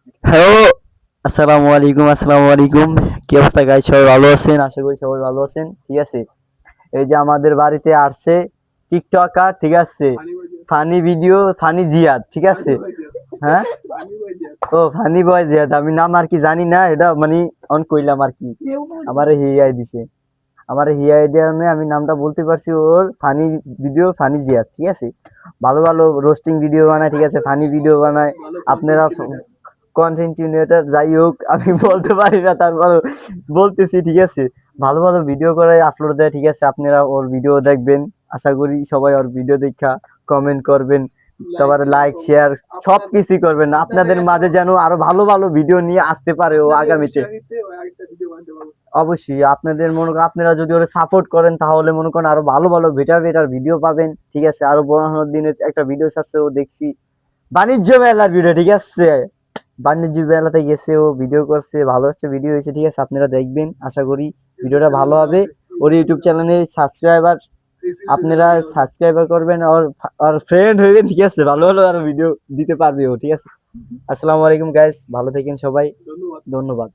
Hello, আসসালামু আলাইকুম। কি অবস্থা গাইস? সবাই ভালো আছেন? আশা করি সবাই ভালো আছেন। ঠিক আছে, এই যে আমাদের বাড়িতে আসছে টিকটকার, ঠিক আছে, ফানি ভিডিও, ফানি জিয়াদ, ঠিক আছে। হ্যাঁ, ও ফানি বয় জিয়াদ, আমি নাম আর কি জানি না, এটা মানে অন কইলাম আর কি। আমার হিয়াই দিছে, আমার হিয়াই দেওয়া আমি নামটা বলতে পারছি। ওর ফানি ভিডিও, ফানি জিয়াদ, ঠিক আছে। ভালো ভালো রোস্টিং ভিডিও বানায়, ঠিক আছে, ফানি ভিডিও বানায়। আপনারা কন্টেন্ট, যাই হোক আমি বলতে পারি না, তারপর বলতেছি, ঠিক আছে। ভালো ভালো ভিডিও করে আপলোড দেয়, ঠিক আছে। আপনারা ওর ভিডিও দেখবেন, আশা করি সবাই ওর ভিডিও দেখা কমেন্ট করবেন, তারপরে লাইক শেয়ার সব কিছুই করবেন। আপনাদের মাঝে যেন আরো ভালো ভালো ভিডিও নিয়ে আসতে পারে ও আগামীতে। অবশ্যই আপনাদের মনে করেন, আপনারা যদি ওরা সাপোর্ট করেন তাহলে মনে করেন আরো ভালো ভালো বেটার বেটার ভিডিও পাবেন, ঠিক আছে। আরো বড় দিনে একটা ভিডিও ছাড়ছে ও, দেখছি বাণিজ্য মেলার ভিডিও, ঠিক আছে। বাণিজ্য মেলাতে গেছে ও, ভিডিও করছে, ভালো হচ্ছে ভিডিও হয়েছে, ঠিক আছে। আপনারা দেখবেন, আশা করি ভিডিওটা ভালো হবে। ওর ইউটিউব চ্যানেলে সাবস্ক্রাইবার, আপনারা সাবস্ক্রাইবার করবেন, আর ফ্রেন্ড হইবেন, ঠিক আছে। ভালো ভালো আর ভিডিও দিতে পারবে ও, ঠিক আছে। আসসালামু আলাইকুম গাইস, ভালো থাকেন সবাই, ধন্যবাদ।